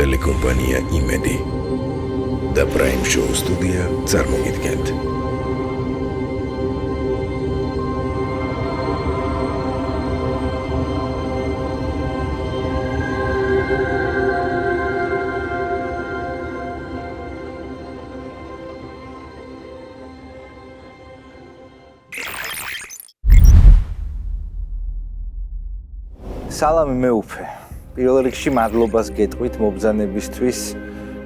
ტელეკომპანია იმედი და პრაიმ შოუ სტუდია წარმოგიდგენთ. სალამი მეუფე. პირველ რიგში მადლობას გეტყვით მობრძანებისთვის,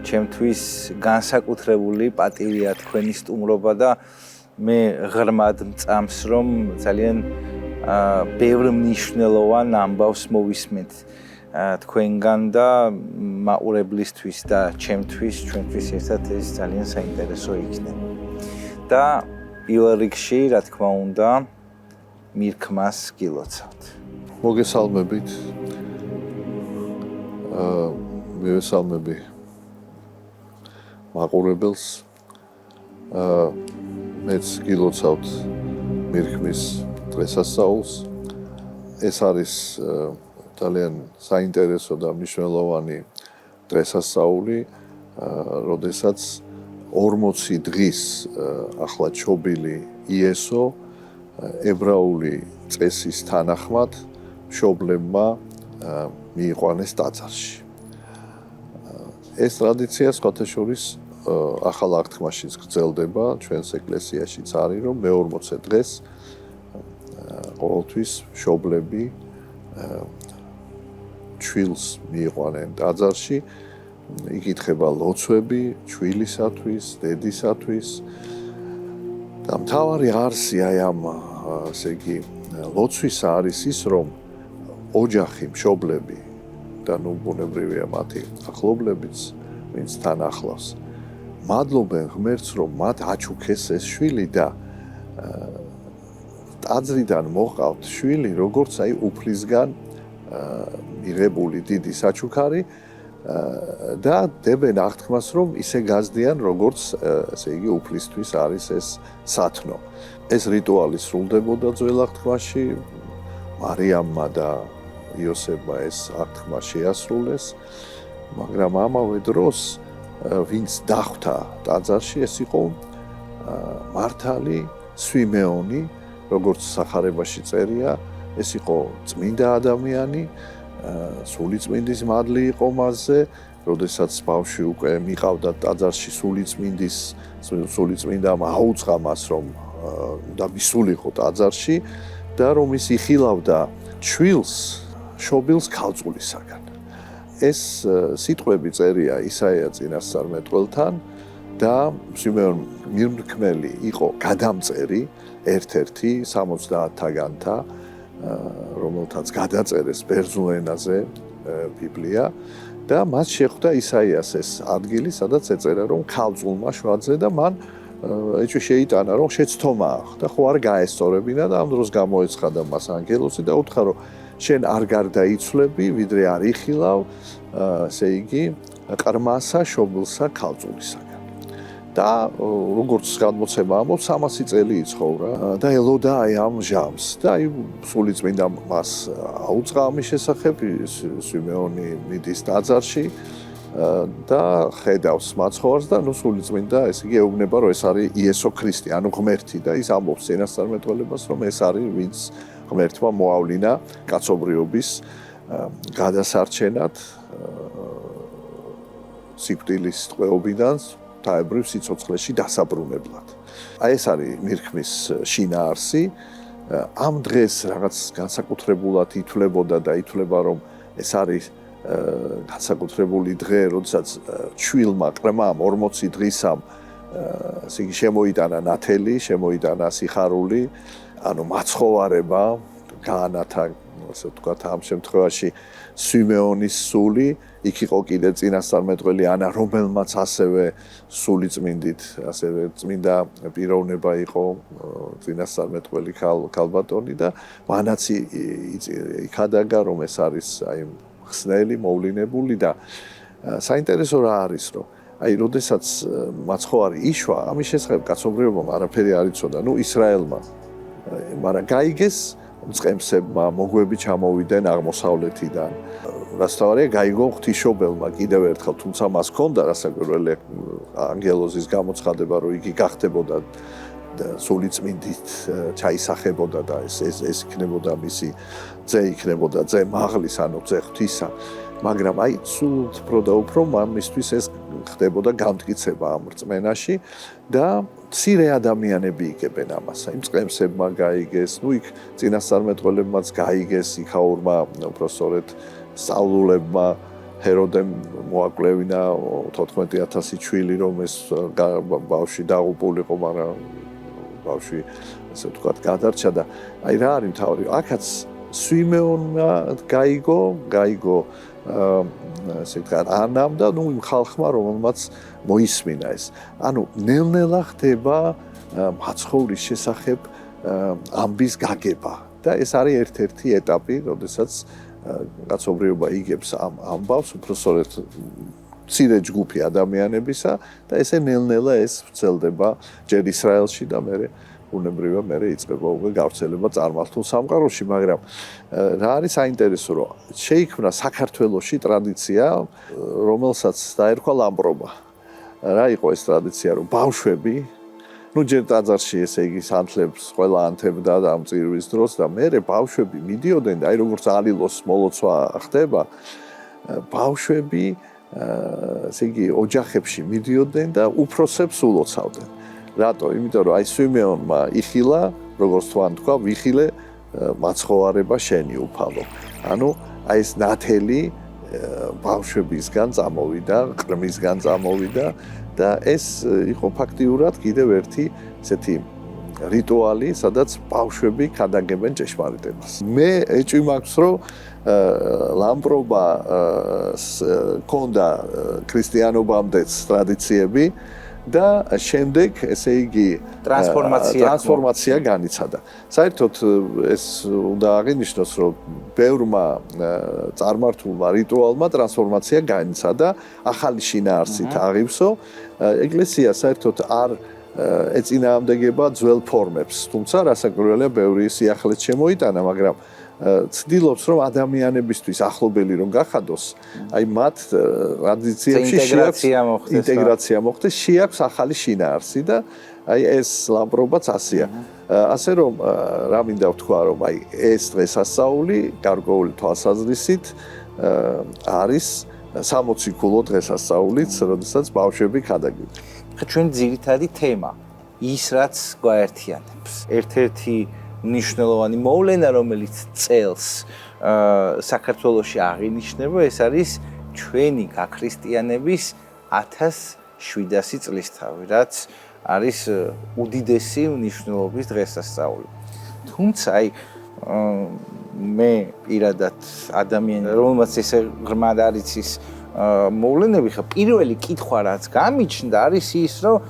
ჩემთვის განსაკუთრებული პატივია თქვენი სტუმრობა და მე ღრმად მწამს რომ ძალიან ბევრ მნიშვნელოვან ამბავს მოვისმენთ თქვენგან და მაყურებლისთვის და ჩვენთვის ერთად ეს ძალიან საინტერესო იქნება. და პირველ რიგში, რა თქმა უნდა, მირქმას გილოცავთ. მოგესალმებით. მივესალმები მაყურებელს. მეც გილოცავთ მირქმის დღესასწაულს. ეს არის ძალიან საინტერესო და მნიშვნელოვანი დღესასწაული, როდესაც 40 დღის ახლა ჩობილი იესო ებრაული წესის თანახმად მშობლებმა მიიყვანეს ტაძარში. ეს ტრადიცია სხვათა შორის ახალ აღთქმაშიც გრძელდება, ჩვენს ეკლესიაშიც არის, რომ მე-40 დღეს ყოველთვის მშობლები ჩვილს მიიყვანენ ტაძარში, იკითხება ლოცვები ჩვილისათვის, დედისათვის და მთავარი არსი აი ამ ესე იგი ლოცვისა არის ის, რომ ოჯახი, მშობლები და ნუ ბუნებრივია მათი ახლობლებიც, ვინც თან ახლავს, მადლობენ ღმერთს, რომ მათ აჩუქეს ეს შვილი და ტაძრიდან მოყავთ შვილი, როგორც აი უფლისგან მიღებული დიდი საჩუქარი და დებენ აღთქმას, რომ ისე გაზდიან, როგორც ესე იგი უფლისთვის არის ეს სათნო. ეს რიტუალი სრულდებოდა ძველ აღთქმაში, მარიამმა და იოსებმა ეს აღთქმა შეასრულეს, მაგრამ ამავე დროს ვინც დახვდა ტაძარში, ეს იყო მართალი სვიმეონი, როგორც სახარებაში წერია, ეს იყო წმინდა ადამიანი, სულიწმინდის მადლი იყო მასზე, როდესაც ბავშვი უკვე მიყავდა ტაძარში სულიწმინდამ აუწყა მას, რომ და მისულიყო ტაძარში და რომ ის იხილავდა ჩვილს შობილს ქალწულისაგან. ეს სიტყვები წერია ისაია წინასწარმეტყველთან და სვიმეონ მირქმელი იყო გადამწერი ერთ-ერთი 70-თაგანთა, რომელთაც გადაწერეს ბერძნულ ენაზე ბიბლია და მას შეხვდა ისაიას ეს ადგილი, სადაც ეწერა, რომ ქალწულმა შვადზე და მან ეჭვი შეიტანა, რომ შეცდომა ახდა, ხო არ გაესწორებინა და ამ დროს გამოეცხადა მას ანგელოზი და უთხრა, რომ შენ არ გარდაიცვლები, ვიდრე არ იხილავ, ესე იგი, ყრმასა, შობილსა, ქალწულისაგან. და როგორც გადმოცემა ამბობს, 300 წელი იცხოვრა და ელოდა აი ამ ჟამს და აი სულიწმინდა მას აუწყა ამის შესახებ, სვიმეონი მიდის ტაძარში და ხედავს მაცხოვარს და ნუ სულიწმინდა, ესე იგი, ეუბნება, რომ ეს არის იესო ქრისტე, ანუ ღმერთი და ის ამბობს წინასწარმეტყველებას, რომ ეს არის ვინც ღმერთმა მოავლინა კაცობრიობის გადასარჩენად სიკვდილის ტყვეობიდან თაებრივ სიცოცხლეში დასაბრუნებლად. აი ეს არის მირქმის შინაარსი. ამ დღეს რაღაც განსაკუთრებულად ითვლებოდა და ითვლება, რომ ეს არის განსაკუთრებული დღე, როდესაც ჩვილმა ყრმამ 40 დღისამ ესე იგი შემოიტანა ნათელი, შემოიტანა სიხარული, ანუ მაცხოვარება, გაანათა, ასე ვთქვათ, ამ შემთხვევაში სვიმეონის სული, იქ იყო კიდე წინასწარმეტყველი ანა, რომელმაც ასევე სულიწმინდით, ასევე წმინდა პიროვნება იყო წინასწარმეტყველი ქალბატონი და მანაც იქადაგა, რომ ეს არის აი ხსნელი, მოვლინებული და საინტერესო რა არის, რომ აი, როდესაც მაცხოვარი იშვა, ამის შესახებ კაცობრიობამ არაფერი არ იცოდა, ნუ ისრაელმა, მაგრამ გაიგეს მწყემსებმა, მოგვები ჩამოვიდნენ აღმოსავლეთიდან. რასთავარია გაიგო ღვთისმშობელმა კიდევ ერთხელ, თუმცა მას ჰქონდა რასაკვირველი ანგელოზის გამოცხადება, რომ იგი გახდებოდა სული წმინდით ჩაისახებოდა და ეს იქნებოდა მისი ძე, იქნებოდა ძე მაღლის, ანუ ძე ღვთისა. მაგრამ აი სულ უფრო და უფრო მამისთვის ეს ხდებოდა გამტკიცება ამ რწმენაში და მცირე ადამიანები იგებენ ამას. აი მწყემსებმა გაიგეს, იქ წინასწარმეტყველებმაც გაიგეს, იქაურმა უბრალოდ სწავლულებმა ჰეროდემ მოაკვლევინა 14,000 ჩვილი, რომ ეს ბავშვი დაღუპულიყო, მაგრამ ბავშვი ასე ვთქვათ გადარჩა და აი რა არის მთავარი? აქაც სვიმეონმა გაიგო ასე ვთქვათ ანამ და იმ ხალხმა, რომელმაც მოისმინა ეს. ანუ ნელ-ნელა ხდება მაცხოვრის შესახებ ამბის გაგება და ეს არის ერთ-ერთი ეტაპი, როდესაც კაცობრიობა იგებს ამ ამბავს, უბრალოდ მცირე ჯგუფი ადამიანებისა და ესე ნელ-ნელა ეს ვრცელდება ჯერ ისრაელში და მერე უნებრივია მერე იწყება უკვე გავრცელება წარმართულ სამყაროში, მაგრამ რა არის საინტერესო, რომ შეიქმნა საქართველოში ტრადიცია, რომელსაც დაერქვა ლამპრობა. რა იყო ეს ტრადიცია, რომ ბავშვები, ჯერ ტაძარში ესე იგი სანთლებს ყველა ანთებდა და ამ წირვის დროს და მერე ბავშვები მიდიოდნენ და აი როგორც ალილოს მოლოცვა ხდება, ბავშვები ესე იგი ოჯახებში მიდიოდნენ და უფროსებს ულოცავდნენ. რატო? იმიტომ რომ აი სვიმეონმა იხილა, როგორც თქვა, ვიხილე მაცხოვარება შენი უფალო. ანუ აი ეს ნათელი ბავშვებისგან წამოვიდა, ყრმისგან წამოვიდა და ეს იყო ფაქტიურად კიდევ ერთი ესეთი რიტუალი, სადაც ბავშვები ქადაგებენ ჭეშმარიტებას. მე ეჭვი მაქვს, რომ ლამპრობა ქონდა ქრისტიანობამდეც ტრადიციები და შემდეგ ესე იგი ტრანსფორმაცია განიცადა. საერთოდ ეს უნდა აღინიშნოს, რომ ბევრმა წარმართულმა რიტუალმა ტრანსფორმაცია განიცადა, ახალი შინაარსით აღივსო. ეკლესია საერთოდ არ ეწინააღმდეგება ძველ ფორმებს, თუმცა რასაკვირველია, ბევრი სიახლეც შემოიტანა, მაგრამ ცდილობს, რომ ადამიანებისთვის ახლობელი რომ გახადოს, აი მათ ტრადიციებში ინტეგრაცია მოხდეს, შეაქვს ახალი შინაარსი და აი ეს ლამპრობაც ასეა. ასე რომ რა მინდა ვთქვა, რომ აი ეს დღესასწაული გარკვეული თვალსაზრისით არის 60 კულო დღესასწაულიც, როდესაც ბავშვები ქადაგებენ. ჩვენ ძირითადი თემა ის რაც გვაერთიანებს. ერთ-ერთი მნიშვნელოვანი მოვლენა, რომელიც წელს საქართველოში აღინიშნება, ეს არის ჩვენი გაქრისტიანების 1700 წლისთავი, რაც არის უდიდესი მნიშვნელობის დღესასწაული. თუმცა აი მე პირადად ადამიანი, რომელმაც ესე ღრმად არის ის მოვლენები, ხა პირველი კითხვა რაც გამიჩნდა არის ის, რომ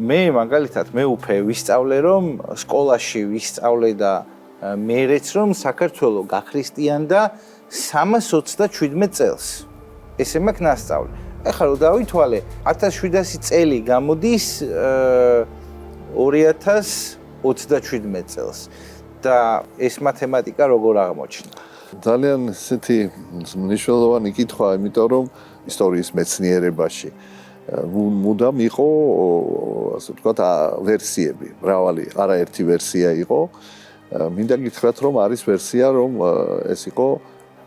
მე მაგალითად მე უფე ვისწავლე, რომ სკოლაში ვისწავლე და მერეც რომ საქართველო გაქრისტიანდა 327 წელს. ესე მაქვს ნასწავლი. ეხლა რომ დავითვალე 1700 წელი გამოდის 2027 წელს და ეს მათემატიკა როგორ აღმოჩნდა? ძალიან ესეთი მნიშვნელოვანი კითხვა, იმიტომ რომ ისტორიის მეცნიერებაში მუდამ იყო ასე ვთქვათ ვერსიები, მრავალი, არაერთი ვერსია იყო. მინდა გითხრათ, რომ არის ვერსია, რომ ეს იყო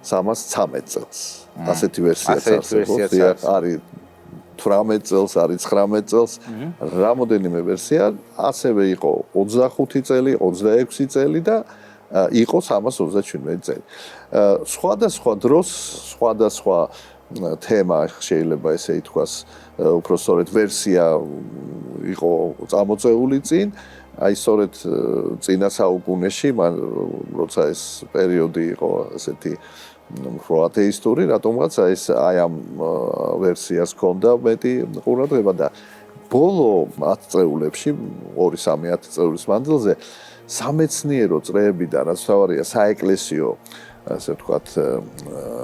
313 წელს. ასეთი ვერსიაც არსებობს, არის 18 წელს, არის 19 წელს, რამოდენიმე ვერსია, ასევე იყო 25 წელი, 26 წელი და იყო 327 წელი. სხვადასხვა დროს, სხვადასხვა თემა შეიძლება ესე ითქვას, უფრო სწორედ ვერსია იყო წამოწეული წინ, აი სწორედ წინა საუკუნეში, როცა ეს პერიოდი იყო ესეთი უფრო ათეისტური, რატომღაც ეს აი ამ ვერსიას ჰქონდა მეტი ყურადღება და ბოლო 10 წეულებში, 2-3 წეულის მანძილზე სამეცნიერო წრეებიდან, რაც თავარია საეკლესიო ასე ვთქვათ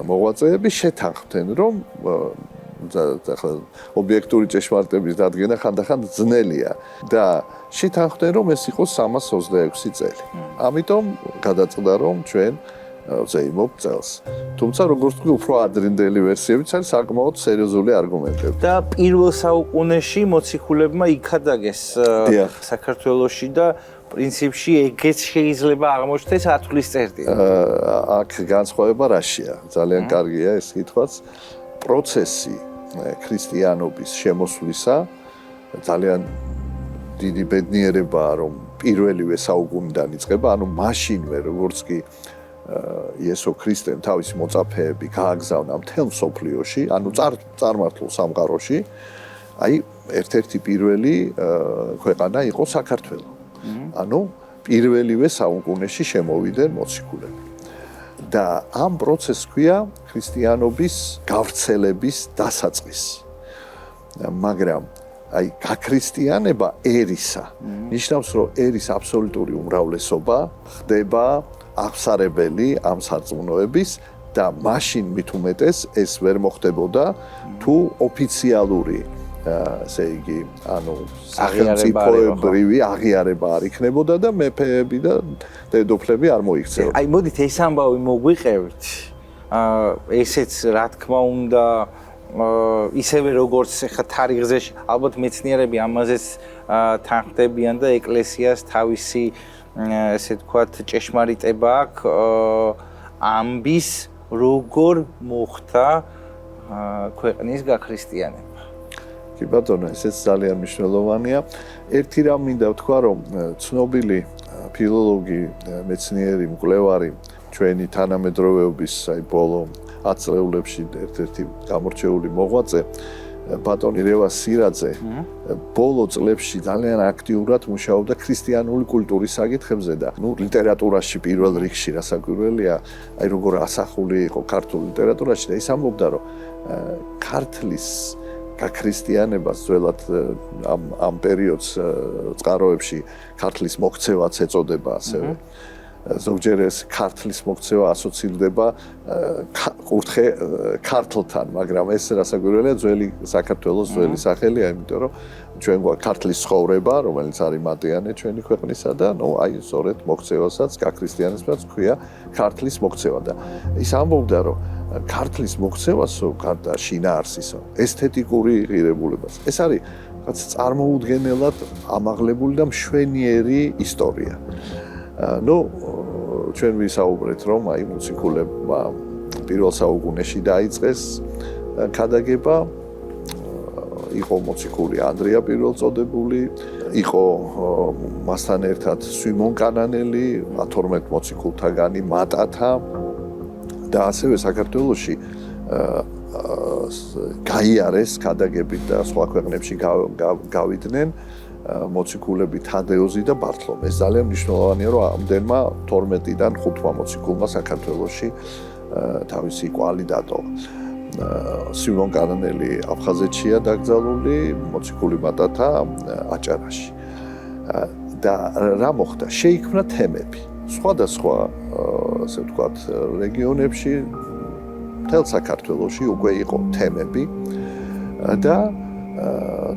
მოღვაწეები შეთანხმდნენ, რომ ობიექტური ჭეშმარიტების დადგენა ხანდახან ძნელია და შეთანხმდნენ, რომ ეს იყოს 326 წელი. ამიტომ გადაწყდა, რომ ჩვენ ზეიმობ წელს. თუმცა როგორც თქვი, უფრო ადრინდელი ვერსიებიც არის საკმაოდ სერიოზული არგუმენტები. და პირველ საუკუნეში მოციქულებმა იქადაგეს საქართველოში და პრინციპში ეგეც შეიძლება აღმოჩნდეს ათვლის წერტილი. აქ განსხვავება რაშია? ძალიან კარგია ეს კითხვაც. პროცესი ქრისტიანობის შემოსვლისა ძალიან დიდი ბედნიერებაა, რომ პირველივე საუკუნიდან იწყება, ანუ მაშინვე როგორც კი იესო ქრისტემ თავისი მოწაფეები გააგზავნა მთელ მსოფლიოში, ანუ წარმართულ სამყაროში, აი ერთ-ერთი პირველი ქვეყანა იყო საქართველო. ანუ პირველივე საუკუნეში შემოვიდნენ მოციქულები. და ამ პროცესს ქვია ქრისტიანობის გავრცელების დასაწყისი. მაგრამ აი გაქრისტიანება ერისა ნიშნავს, რომ ერის აბსოლუტური უმრავლესობა ხდება აღსარებელი ამ სარწმუნოების და მაშინ მით უმეტეს ეს ვერ მოხდებოდა თუ ოფიციალური ესე იგი, ანუ სახელმწიფოებრივი აღიარება არ იქნებოდა და მეფეები და დედოფლები არ მოიქცეოდა. აი მოდით ეს ამბავი მოგვიყევით. ესეც რა თქმა უნდა ისევე როგორც ხა თარიღზე ალბათ მეცნიერები ამაზეც თანხმდებიან და ეკლესიას თავისი ესე ვთქვათ ჭეშმარიტება აქვს ამბის როგორ მოხდა ქვეყნის გაქრისტიანება. კი ბატონო, ესეც ძალიან მნიშვნელოვანია. ერთი რამ მინდა ვთქვა, რომ ცნობილი ფილოლოგი, მეცნიერი, მკვლევარი ჩვენი თანამედროვეობის აი ბოლო 10 წლებში ერთ-ერთი გამორჩეული მოღვაწე ბატონი რევას სირაძე ბოლო წლებში ძალიან აქტიურად მუშაობდა ქრისტიანული კულტურის საკითხებზე და ლიტერატურაში პირველ რიგში რასაკვირველია, აი როგორ ასახული იყო ქართულ ლიტერატურაში და ის ამბობდა, რომ ქართლის გაქრისტიანებას ძველად ამ პერიოდს წყაროებში ქართლის მოქცევაც ეწოდება ასევე. ზოგჯერ ეს ქართლის მოქცევა ასოცირდება კურთხე ქართლთან, მაგრამ ეს რასაკვირველია ძველი საქართველოს ძველი სახელია, იმიტომ რომ ჩვენ გვაქვს ქართლის ცხოვრება, რომელიც არის მატიანე ჩვენი ქვეყნისა და აი სწორედ მოქცევასაც გაქრისტიანებასაც ქვია ქართლის მოქცევა და ის ამბობდა, რომ ქართლის მოქცევასო გარდა შინაარსისო ესთეტიკური ღირებულებას ეს არის რაღაც წარმოუდგენელად ამაღლებული და მშვენიერი ისტორია. ჩვენ ვისაუბრეთ, რომ აი მოციქულებმა პირველ საუკუნეში დაიწყეს ქადაგება, იყო მოციქული ანდრია პირველწოდებული, იყო მასთან ერთად სვიმონ კანანელი, 12 მოციქულთაგანი მატათა და ასევე საქართველოში გაიარეს ქადაგებით და სხვა ქვეყნებში გავიდნენ მოციქულები თადეოზი და ბართლომე. ეს ძალიან მნიშვნელოვანია, რომ ამდენმა 12-დან 5 მოციქულმა საქართველოში თავისი კვალი დატოვა. სვიმონ კანანელი აფხაზეთშია დაკრძალული, მოციქული მატათა აჭარაში. და რა მოხდა? შეიქმნა თემები. სხვადასხვა ასე ვთქვათ რეგიონებში მთელ საქართველოში უკვე იყო თემები და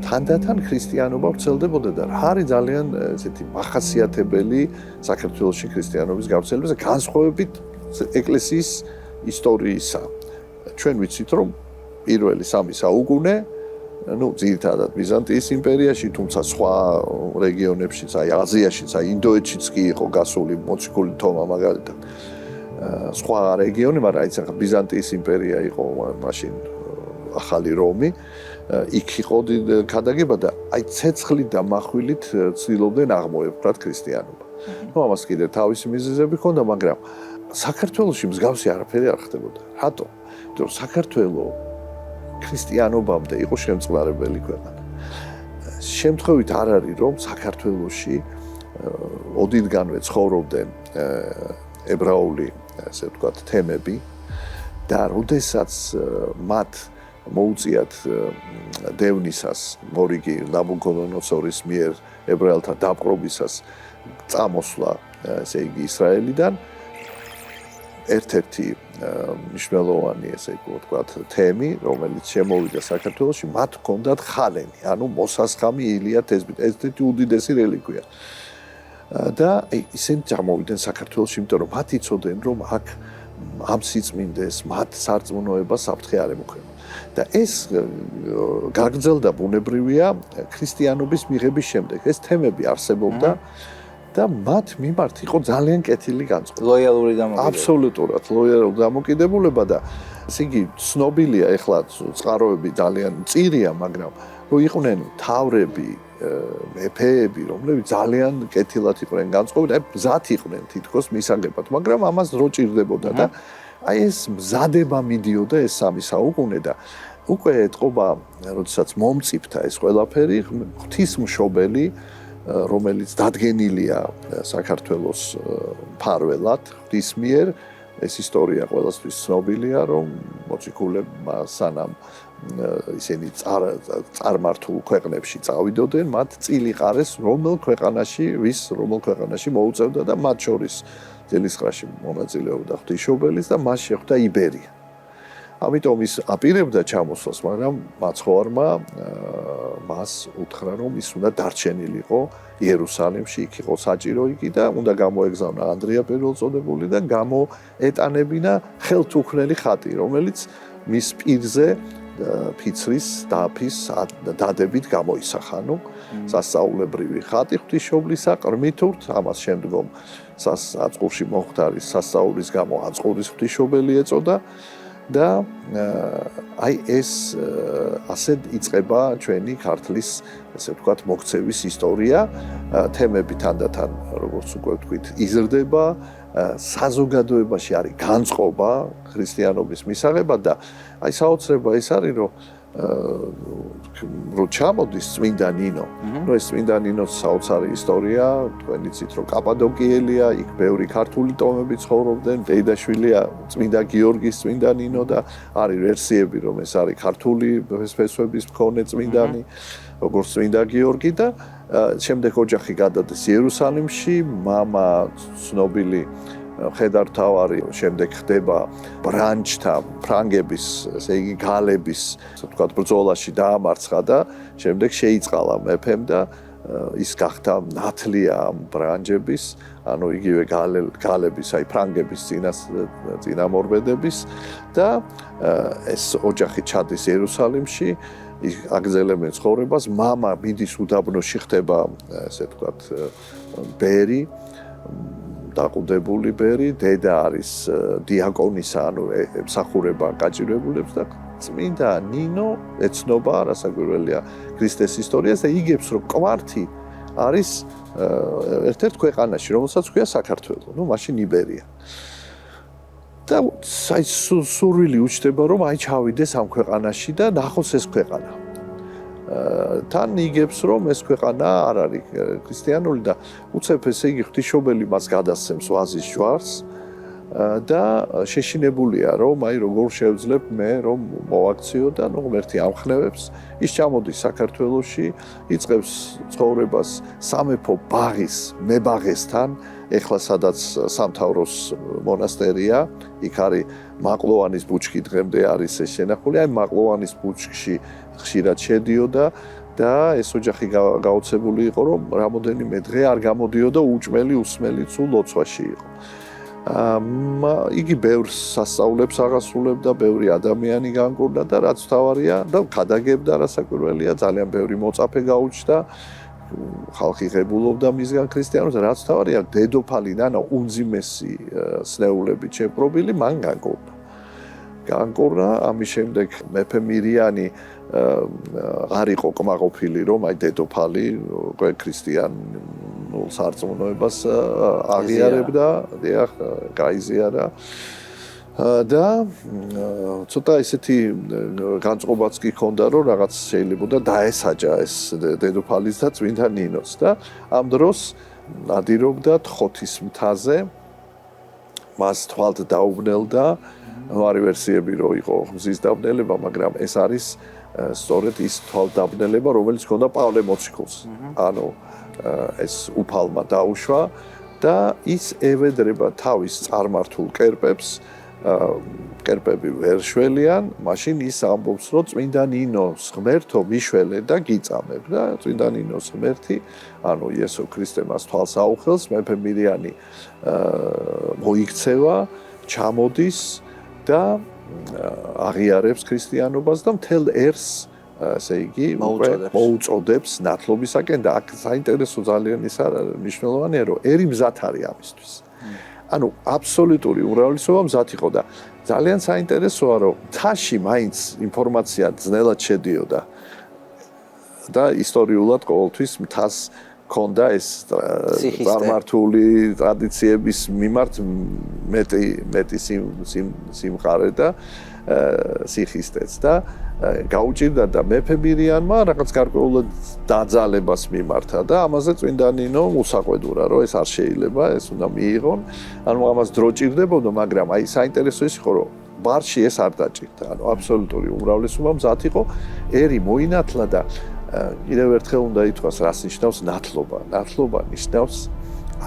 თანდათან ქრისტიანობა ვრცელდებოდა და რა არის ძალიან ესეთი მახასიათებელი საქართველოში ქრისტიანობის გავრცელებას განსხვავებით ეკლესიის ისტორიისა. ჩვენ ვიცით, რომ პირველი 3 საუკუნე ძირითადად ბიზანტიის იმპერიაში, თუმცა სხვა რეგიონებშიც, აი აზიაშიც, აი ინდოეთშიც კი იყო გასული მოციქული თომა მაგალითად. სხვა რეგიონი, მაგრამ აი ახლა ბიზანტიის იმპერია იყო მაშინ ახალი რომი, იქ იყო ქადაგება და აი ცეცხლით და מחვილით ცდილობდნენ აღმოეფრათ ქრისტიანობა. ამას კიდე თავისი მიზეზები ჰქონდა, მაგრამ საქართველოში მსგავსი არაფერი არ ხდებოდა. რატო? იმიტომ რომ საქართველო ქრისტიანობამდე იყო შემწყნარებელი ქვეყანა. შემთხვევით არ არის, რომ საქართველოში ოდითგანვე ცხოვრობდნენ ებრაული, ასე ვთქვათ, თემები და როდესაც მათ მოუწიათ დევნისას, მორიგი ნაბუქოდონოსორის მიერ ებრაელთა დაპყრობისას წამოსვლა, ესე იგი ისრაელიდან ერთ-ერთი მნიშვნელოვანი ესე ვთქვათ თემი, რომელიც შემოვიდა საქართველოში, მათ ჰქონდათ ხალენი, ანუ მოსასხამი ილია თესბით, ეს უდიდესი რელიკვია. და ისინი ჩამოვიდნენ საქართველოში, იმიტომ რომ მათ იცოდნენ, რომ აქ ამ სიწმინდეს, მათ სარწმუნოებას საფრთხე არ ემუქრება. და ეს გაგრძელდა ბუნებრივია ქრისტიანობის მიღების შემდეგ. ეს თემები არსებობდა და მათ მიმართ იყო ძალიან კეთილი განწყობა. ლოიალური დამოკიდებულება. აბსოლუტურად ლოიალური დამოკიდებულება და ესე იგი ცნობილია ეხლა წყაროები ძალიან მწირია, მაგრამ რომ იყვნენ თავრები, მეფეები, რომლებიც ძალიან კეთილად იყვნენ განწყობილი, აი მზად იყვნენ თითქოს მისაგებად, მაგრამ ამას დრო ჭირდებოდა და აი ეს მზადება მიდიოდა ეს სამი საუკუნე და უკვე ეთყობა, როდესაც მომწიფდა ეს ყველაფერი, ღვთისმშობელი, რომელიც დადგენილია საქართველოს მფარველად ღვთის მიერ, ეს ისტორია ყველასთვის ცნობილია, რომ მოციქულებმა სანამ ისინი წარმართულ ქვეყნებში წავიდოდნენ, მათ წილი ყარეს რომელ ქვეყანაში მოუწევდა და მათ შორის ძილისყრაში მონაწილეობდა ღვთისმშობელის და მას შეხვდა იბერია. ამიტომ ის აპირებდა ჩამოსვლას, მაგრამ მაცხოვარმა მას უთხრა, რომ ის უნდა დარჩენილიყო იერუსალიმში, იქ იყო საჭირო იგი და უნდა გამოეგზავნა ანდრია პირველწოდებული და გამოეტანებინა ხელთუქმნელი ხატი, რომელიც მის პირზე ფიცრის დაფის დადებით გამოისახა, სასწაულებრივი ხატი ღვთისმშობლისა, ყრმითურთ, ამას შემდგომ აწყურში მომხდარის სასწაულის გამო აწყურის ღვთისმშობელი ეწოდა და აი ეს ასე იწყება ჩვენი ქართლის ესე ვთქვათ მოქცევის ისტორია, თემები თანდათან, როგორც უკვე ვთქვით, იზრდება, საზოგადოებაში არის განწყობა ქრისტიანობის მისაღებად და აი საოცრება ეს არის, რომ ჩამოდის წმინდა ნინო. ეს წმინდა ნინოს საოცარი ისტორია, თქვენ იცით, რომ კაპადოკიელია, იქ ბევრი ქართული ტომები ცხოვრობდნენ, დეიდაშვილია წმინდა გიორგის წმინდა ნინო და არის ვერსიები, რომ ეს არის ქართული ფესვების მქონე წმინდანი, როგორც წმინდა გიორგი და შემდეგ ოჯახი გადადის იერუსალიმში, მამა ცნობილი მხედართმთავარი შემდეგ ხდება ბრანჩთა, ფრანგების, ესე იგი გალების, ასე ვთქვათ, ბრძოლაში დაამარცხა და შემდეგ შეიწყალა მეფემ და ის გახდა ნათლია ამ ბრანჯების, ანუ იგივე გალების, აი ფრანგების წინამორბედების და ეს ოჯახი ჩადის იერუსალიმში, აგრძელებენ ცხოვრებას, მამა მიდის უდაბნოში, ხდება, ასე ვთქვათ, ბერი, დაყუდებული ბერი, დედა არის დიაკონისა, ანუ ემსახურება გაჭირებულებს და წმინდა ნინო ეცნობა რასაკვირველია ქრისტეს ისტორიას და იგებს, რომ კვართი არის ერთ-ერთ ქვეყანაში, რომელსაც ქვია საქართველო, მაშინ იბერია. და აი სურვილი უჩნდება, რომ აი ჩავიდეს ამ ქვეყანაში და ნახოს ეს ქვეყანა. თან იგებს, რომ ეს ქვეყანა არ არის ქრისტიანული და უცებ ესე იგი ღვთისმშობელი მას გადასცემს ვაზის ჯვარს და შეშინებულია, რომ აი როგორ შევძლებ მე რომ მოვაქციო და ღმერთი ამხნევებს, ის ჩამოდის საქართველოში, იწყებს ცხოვრებას სამეფო ბაღის მებაღესთან, ეხლა სადაც სამთავროს მონასტერია, იქ არის მაყლოვანის ბუჩქი დღემდე არის ეს შენახული, აი მაყლოვანის ბუჩქში ხშირად შედიოდა და ეს ოჯახი გაოცებული იყო, რომ რამოდენიმე დღე არ გამოდიოდა უჭმელი უსმელი თუ ლოცვაში იყო. იგი ბევრ სასწაულებს აღასრულებდა, ბევრი ადამიანი განკურნა და რაც თავარია და გადაგებდა რასაკვირველია, ძალიან ბევრი მოწაფე გაუჩნდა. ხალხი ღებულობდა მისგან ქრისტიანობას, რაც თავარია დედოფალი ნანა უმძიმესი სნეულებით შეპყრობილი მან განკურნა, ამის შემდეგ მეფე მირიანი არ იყო კმაყოფილი, რომ აი დედოფალი ქრისტიანულ სარწმუნოებას აღიარებდა, დიახ, გაიზიარა და ცოტა ისეთი განწყობაც კი ჰქონდა, რომ რაღაც შეიძლება დაესაჯა ეს დედოფალის და წმინდა ნინოს და ამ დროს ნადირობდა თხოთის მთაზე, მას თვალთ დაუბნელდა, არის ვერსიები, რომ იყო მზის დაბნელება, მაგრამ ეს არის სწორედ ის თვალდაბნელება, რომელიც ჰქონდა პავლე მოციქულს. ანუ ეს უფალმა დაუშვა და ის ევედრება თავის წარმართულ კერპებს, კერპები ვერ შველიან, მაშინ ის ამბობს, რომ წმინდა ნინოს ღმერთო მიშველე და გიწამებ და წმინდა ნინოს ღმერთი, ანუ იესო ქრისტე მას თვალს აუხელს, მეფე მირიანი მოიქცევა ჩამოდის და აღიარებს ქრისტიანობას და მთელ ერს ასე იგი მოუწოდებს ნათლობისაკენ და აქ საინტერესო ძალიან ის მნიშვნელოვანია რომ ერი მზად არის ამისთვის. ანუ აბსოლუტური უმრავლესობა მზად იყო და ძალიან საინტერესოა რომ მთაში მაინც ინფორმაცია ძნელად შედიოდა და ისტორიულად ყოველთვის მთას ქონდა ეს წარმართული ტრადიციების მიმართ მეტი სიმყარე და სიხისტეც და გაუჭირდა და მეფე მირიანმა რაღაც გარკვეულად დაძალებას მიმართა და ამაზე წმინდანინო უსაყვედურა რომ ეს არ შეიძლება ეს უნდა მიიღონ ანუ ამას დრო ჭირდებოდა მაგრამ აი საინტერესო ის იყო რომ ბარში ეს არ დაჭირდა ანუ აბსოლუტური უმრავლესობა მზად იყო ერი მოინათლა და კიდევ ერთხელ უნდა ითქვას რას ნიშნავს ნათლობა ნათლობა ნიშნავს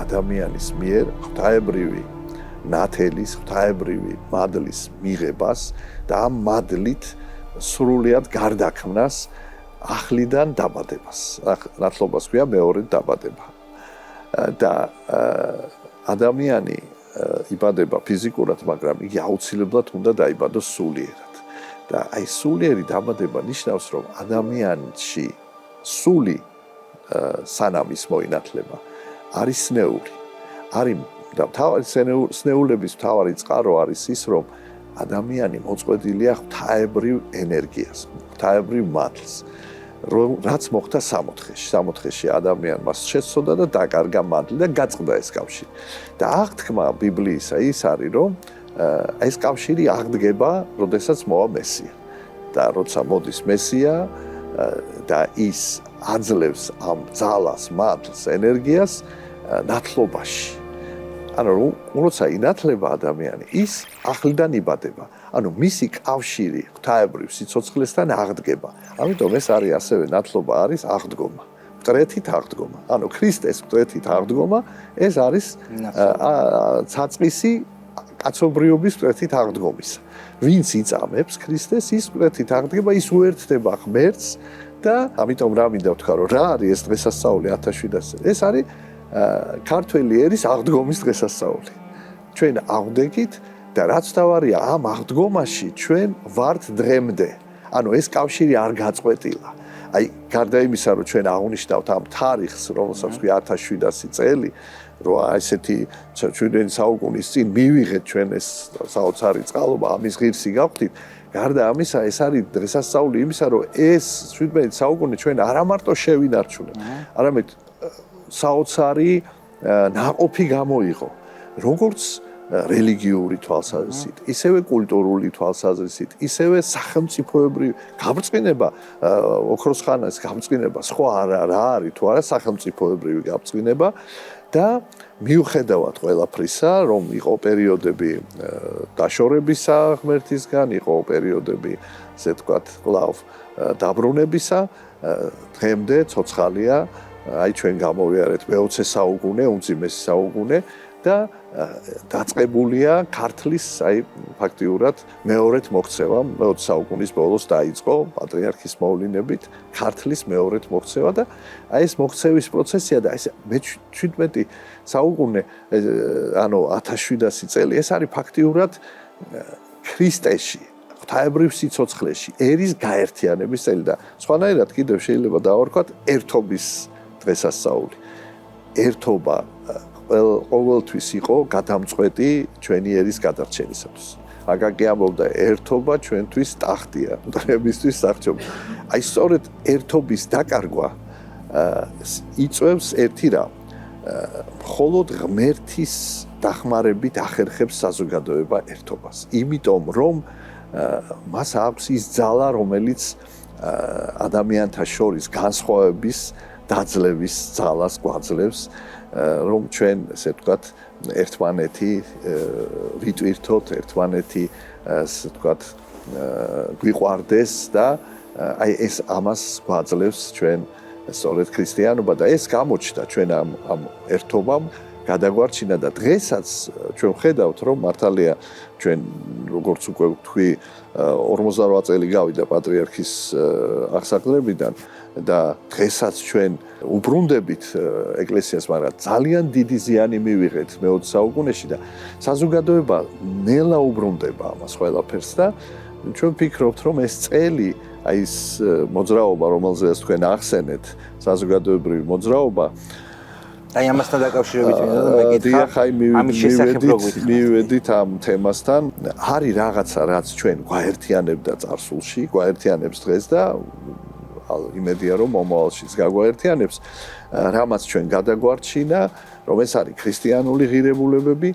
ადამიანის მიერ ღვთაებრივი ნათელის ღვთაებრივი მადლის მიღებას და ამ მადლით სრულიად გარდაქმნას ახლიდან დაბადებას ნათლობას ქვია მეორედ დაბადება და ადამიანი იბადება ფიზიკურად მაგრამ იგი აუცილებლად უნდა დაიბადოს სულიერად და აი სულიერი დაბადება ნიშნავს რომ ადამიანში სული სანამ ის მოინათლება არის სნეული არის და სნეულების მთავარი წყარო არის ის რომ ადამიანი მოწყვეტილია ღვთაებრივ ენერგიას ღვთაებრივ მადლს რაც მოხდა სამოთხეში ადამიანმა შეცოდა და დაკარგა მადლი და გაწყდა ეს კავშირი და აღთქმა ბიბლიისა ის არის რომ ეს კავშირი აღდგება როდესაც მოვა მესია და როცა მოდის მესია და ის აძლევს ამ ძალას მადლს ენერგიას ნათლობაში ანუ როცა ინათლება ადამიანი ის ახლიდან იბადება ანუ მისი კავშირი ღვთაებრივ სიცოცხლესთან აღდგება ამიტომ ეს არის ასევე ნათლობა არის აღდგომა მტრეთით აღდგომა ანუ ქრისტეს მტრეთით აღდგომა ეს არის ცაწყისი კაცობრიობის მტრეთით აღდგომისა ვინც იწამებს ქრისტეს ის მტრეთით აღდგება ის უერთდება ღმერთს და ამიტომ რა მინდა ვთქვა რომ რა არის ეს დღესასწაული 1700 ეს არის ქართველი ერის აღდგომის დღესასწაული. ჩვენ აღდგით და რაც თავარია ამ აღდგომაში ჩვენ ვართ დღემდე. ანუ ეს კავშირი არ გაწყვეტილა. აი გარდა იმისა რომ ჩვენ აღნიშნავთ ამ თარიღს, რომელსაც ქვია 1700 წელი, რომ ესეთი ჩვენი საუკუნის წინ მივიღეთ ჩვენ ეს საოცარი წყალობა, ამის ღირსი გავხდით. გარდა ამისა ეს არის დღესასწაული იმისა რომ ეს 17 საუკუნე ჩვენ არა მარტო შევინარჩუნეთ, არამედ საოცარი ნაყოფი გამოიღო როგორც რელიგიური თვალსაზრისით, ისევე კულტურული თვალსაზრისით, ისევე სახელმწიფოებრივი გაბრწყინება ოქროს ხანას გაბრწყინება სხვა რა არის თუ არა სახელმწიფოებრივი გაბრწყინება და მიუხედავად ყველაფრისა, რომ იყო პერიოდები დაშორებისა ღმერთისგან, იყო პერიოდები, ასე ვთქვათ, კვლავ დაბრუნებისა, დღემდე ცოცხალია აი ჩვენ გამოვიარეთ მე-20 საუკუნე, უმძიმესი საუკუნე და დაწყებულია ქართლის აი ფაქტიურად მეორედ მოქცევა, მე-20 საუკუნის ბოლოს დაიწყო პატრიარქის მოვლენებით ქართლის მეორედ მოქცევა და აი ეს მოქცევის პროცესია და ეს მე-17 საუკუნე, ანუ 1700 წელი ეს არის ფაქტიურად ქრისტეში ღვთაებრივ სიცოცხლეში ერის გაერთიანების წელი და სხვანაირად კიდევ შეიძლება დავარქვათ ერთობის დღესასწაული. ერთობა ყოველთვის იყო გადამწყვეტი ჩვენი ერის გადარჩენისათვის. აკაკი ამბობდა ერთობა ჩვენთვის ტახტია, დღემისთვის სახჭობა. აი სწორედ ერთობის დაკარგვა იწვევს ერთი რამ. მხოლოდ ღმერთის დახმარებით ახერხებს საზოგადოება ერთობას. იმიტომ რომ მას აქვს ის ძალა, რომელიც ადამიანთა შორის განსხვავების დაძლევის ძალას გვაძლევს, რომ ჩვენ, ესე ვთქვათ, ერთმანეთი ვიტვირთოთ, ერთმანეთი, ესე ვთქვათ, გვიყვარდეს და აი ეს ამას გვაძლევს ჩვენ სწორედ ქრისტიანობა და ეს გამოჩნდა ჩვენ ამ ერთობამ გადაგვარჩინა და დღესაც ჩვენ ხედავთ რომ მართალია ჩვენ როგორც უკვე ვთქვი 58 წელი გავიდა პატრიარქის აღსაყრებიდან და დღესაც ჩვენ უბრუნდებით ეკლესიას, მაგრამ ძალიან დიდი ზიანი მივიღეთ მე-20 საუკუნეში და საზოგადოება ნელა უბრუნდება ამას ყველაფერს და ჩვენ ვფიქრობთ რომ ეს წელი აი ეს მოძრაობა რომელზეც თქვენ ახსენეთ საზოგადოებრივი მოძრაობა აი ამასთან დაკავშირებით მინდა მივედით ამ თემასთან არის რაღაცა რაც ჩვენ გვაერთიანებდა წარსულში გვაერთიანებს დღეს და იმედია რომ მომავალშიც გაგვაერთიანებს რამაც ჩვენ გადაგვარჩინა რომ ეს არის ქრისტიანული ღირებულებები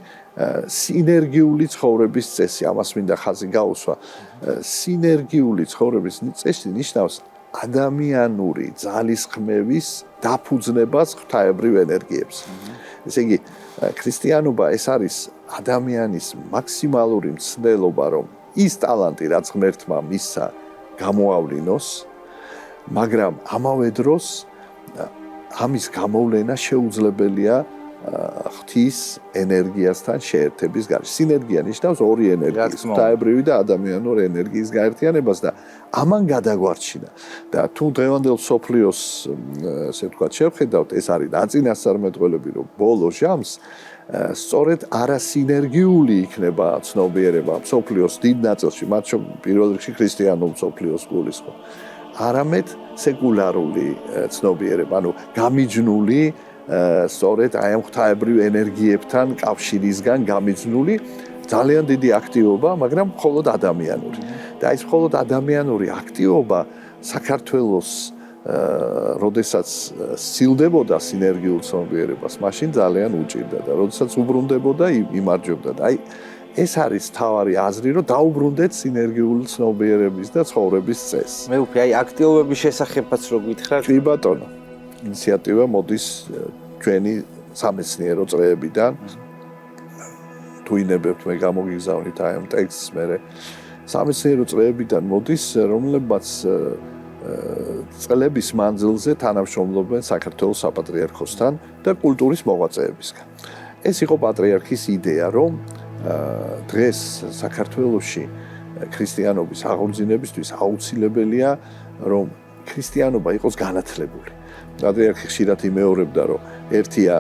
სინერგიული ცხოვრების წესი ამას მინდა ხაზი გაუსვა სინერგიული ცხოვრების წესი ნიშნავს ადამიანური ძალისხმევის დაფუძნებას ღვთაებრივ ენერგიებს. ესე იგი, ქრისტიანობა ეს არის ადამიანის მაქსიმალური მცდელობა, რომ ის ტალანტი, რაც ღმერთმა მისცა, გამოავლინოს, მაგრამ ამავე დროს ამის გამოვლენა შეუძლებელია ღვთის ენერგიასთან შეერთების გარშემო. სინერგია ნიშნავს ორი ენერგიის, ღვთაებრივი და ადამიანური ენერგიის გაერთიანებას და ამან გადაგვარჩინა. და თუ დღევანდელ სოფლიოს, ასე ვთქვათ, შევხედავთ, ეს არის ნაწინასწარმეტყველები, რომ ბოლო ჟამს სწორედ არასინერგიული იქნება ცნობიერება სოფლიოს დიდ ნაწილში, მათ შორის პირველ რიგში ქრისტიანულ სოფლიოს გულისხმობ. არამედ სეკულარული ცნობიერება, ანუ გამიჯნული სწორედ აი ამ ღვთაებრივ ენერგიებთან კავშირისგან გამიჯნული ძალიან დიდი აქტივობა, მაგრამ მხოლოდ ადამიანური. და ეს მხოლოდ ადამიანური აქტივობა საქართველოს როდესაც სცილდებოდა სინერგიულ ცნობიერებას, მაშინ ძალიან უჭირდა და როდესაც უბრუნდებოდა იმარჯვებდა. და აი ეს არის თავარი აზრი, რომ დაუბრუნდეთ სინერგიული ცნობიერების და ცხოვრების წესს. მე ვფიქრე, აი აქტივობების შესახებაც რო გითხრათ. კი ბატონო. ინიციატივა მოდის ჩვენი სამეცნიერო წრეებიდან. თუ ინებებთ მე გამოგიგზავნით აი ამ ტექსტს მე სამეცნიერო წრეებიდან მოდის, რომლებაც წლების მანძილზე თანამშრომლობენ საქართველოს საპატრიარქოსთან და კულტურის მოღვაწეებისგან. ეს იყო პატრიარქის იდეა, რომ დღეს საქართველოში ქრისტიანობის აღორძინებისთვის აუცილებელია, რომ ქრისტიანობა იყოს განათლებული. პატრიარქი ხშირად იმეორებდა, რომ ერთია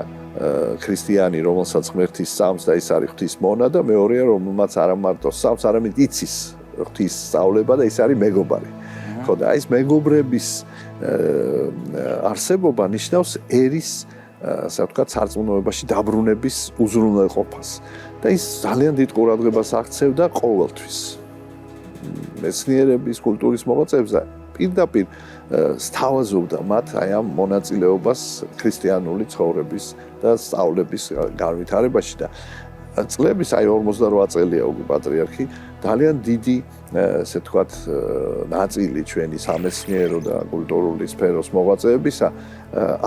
ქრისტიანი, რომელსაც ღმერთი სწამს და ის არის ღვთის მონა და მეორეა, რომელმაც არა მარტო სწამს, არამედ იცის ღვთის სწავლება და ის არის მეგობარი. ხო და ეს მეგობრების არსებობა ნიშნავს ერის, ასე ვთქვათ, სარწმუნოებაში დაბრუნების უზრუნველყოფას. და ის ძალიან დიდ ყურადღებას აქცევდა ყოველთვის. მეცნიერების, კულტურის მოღვაწეებს და პირდაპირ სთავაზობდა მათ აი ამ მონაწილეობას ქრისტიანული ცხოვრების და სწავლების განვითარებაში და წლების აი 48 წელია უკვე პატრიარქი ძალიან დიდი ასე ვთქვათ ნაწილი ჩვენი სამეცნიერო და კულტურული სფეროს მოღვაწეებისა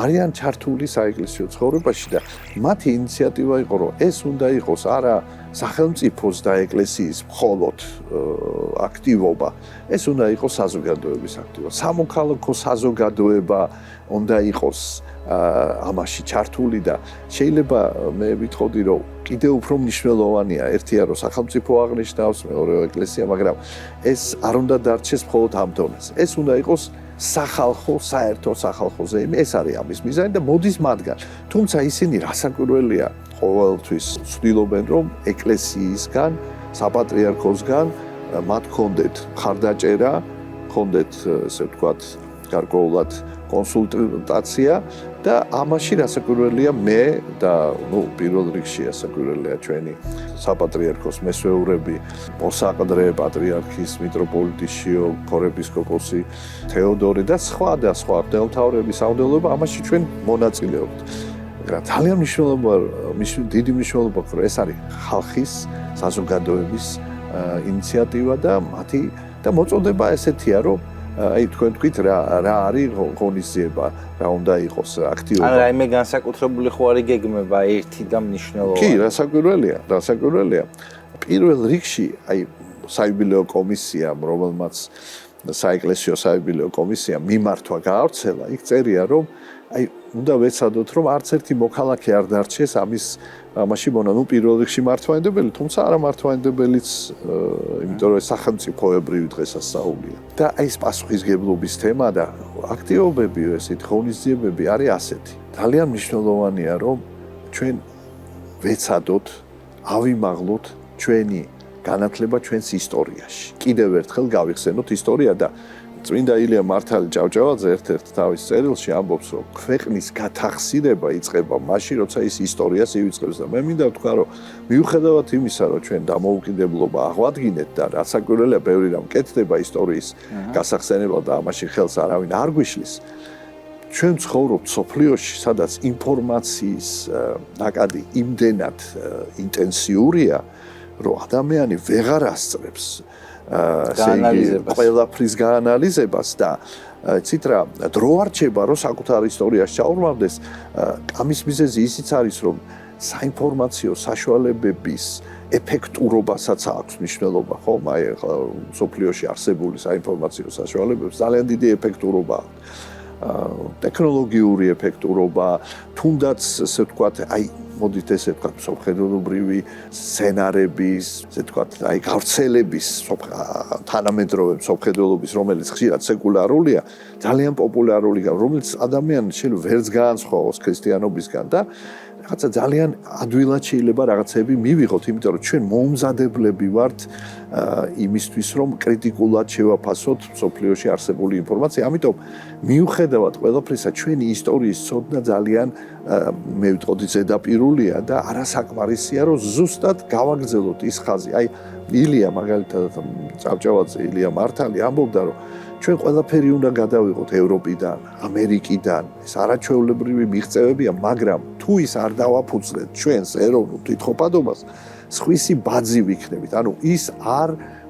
არიან ჩართული საეკლესიო ცხოვრებაში და მათი ინიციატივა იყო რომ ეს უნდა იყოს არა სახელმწიფოს და ეკლესიის მხოლოდ აქტივობა ეს უნდა იყოს საზოგადოების აქტივობა სამოქალაქო საზოგადოება უნდა იყოს ამაში ჩართული და შეიძლება მე ვიტყოდი რომ კიდევ უფრო მნიშვნელოვანია ერთია რომ სახელმწიფო აღნიშნავს მეორე ეკლესია მაგრამ ეს არ უნდა დარჩეს მხოლოდ ამ დონეზე ეს უნდა იყოს სახალხო საერთო სახალხო ზეიმი ეს არის ამის მიზანი და მოდის მათგან თუმცა ისინი რასაკვირველია ყოველთვის ცდილობენ რომ ეკლესიისგან საპატრიარქოსგან მათ ჰქონდეთ მხარდაჭერა ჰქონდეთ ესე ვთქვათ გარკვეულად კონსულტაცია და ამაში რასაკვირველია მე და პირველ რიგში რასაკვირველია ჩვენი საპატრიარქოს მესვეურები მოსაყდრე პატრიარქის მიტროპოლიტი შიო ქორეპისკოპოსი თეოდორე და სხვა მღვდელმთავრების საუდელობა ამაში ჩვენ მონაწილეობთ. ძალიან დიდი მნიშვნელობა აქვს ეს არის ხალხის საზოგადოების ინიციატივა და მათი და მოწოდება ესეთია რომ აი თქვენ თქვით რა არის ღონისძიება რა უნდა იყოს აქტიობა ან რაიმე განსაკუთრებული ხო არის გეგმება ერთი და მნიშვნელოვანი კი რასაკვირველია პირველ რიგში აი საიუბილეო კომისიამ რომელმაც საეკლესიო საიუბილეო კომისიამ მიმართვა გაავრცელა იქ წერია რომ აი უნდა ვეცადოთ, რომ არც ერთი მოქალაქე არ დარჩეს ამაში მონა, პირველ რიგში მართლმადიდებელი, თუმცა არა მართლმადიდებელიც, იმიტომ რომ სახელმწიფოებრივი დღესასწაულია. და აი ეს პასუხისგებლობის თემა და აქტივობები, ესეთ ღონისძიებები არის ასეთი. ძალიან მნიშვნელოვანია, რომ ჩვენ ვეცადოთ, ავიმაღლოთ ჩვენი განათლება ჩვენს ისტორიაში. კიდევ ერთხელ გავიხსენოთ ისტორია და წმინდა ილია მართალი ჭავჭავაძე ერთ-ერთ თავის წერილში ამბობს, რომ ქვეყნის გათახსირება იწყება მაშინ, როცა ის ისტორიას ივიწყებს და მე მინდა ვთქვა, რომ მიუხედავად იმისა, რომ ჩვენ დამოუკიდებლობა აღვადგინეთ და რაც საკვირველია, ბევრი რამ კეთდება ისტორიის გასახსენებლად და ამაში ხელს არავინ არ გვიშლის. ჩვენ ცხოვრობთ სოფლიოში, სადაც ინფორმაციის ნაკადი იმდენად ინტენსიურია, რომ ადამიანი ვეღარ ასწრებს ყველაფრის გაანალიზებას და იცით რა, დრო არ რჩება, რომ საკუთარ ისტორიაში ჩაურმავდეს. ამის მიზეზი ისიც არის, რომ საინფორმაციო საშუალებების ეფექტურობასაც აქვს მნიშვნელობა, ხო? აი ახლა სოფლიოში არსებული საინფორმაციო საშუალებებს ძალიან დიდი ეფექტურობა აქვს. ტექნოლოგიური ეფექტურობა, თუნდაც ესე ვთქვათ, აი მოდით ესე ვთქვათ, სამხედროებრივი სცენარების, ესე ვთქვათ, აი გავრცელების, თანამედროვე სამხედროების, რომელიც ხშირად სეკულარულია, ძალიან პოპულარული, რომელიც ადამიანს შეიძლება ვერც გაანცხოვოს ქრისტიანობისგან და რაღაცა ძალიან ადვილად შეიძლება რაღაცები მივიღოთ, იმიტომ რომ ჩვენ მომზადებლები ვართ იმისთვის, რომ კრიტიკულად შევაფასოთ სოფლიოში არსებული ინფორმაცია. ამიტომ მიუხედავად ყველაფრისა, ჩვენი ისტორიის ცოდნა ძალიან მე ვიტყოდი ზედაპირულია და არასაკმარისია, რომ ზუსტად გავაგრძელოთ ის ხაზი. აი ილია მაგალითად ჭავჭავაძე, ილია მართალი ამბობდა, რომ ჩვენ ყველაფერი უნდა გადავიღოთ ევროპიდან, ამერიკიდან. ეს არაჩვეულებრივი მიღწევებია, მაგრამ თუ ის არ დავაფუძნეთ ჩვენს ეროვნულ თვითყოფადობას, სხვისი ბაძი ვიქნებით. ანუ ის არ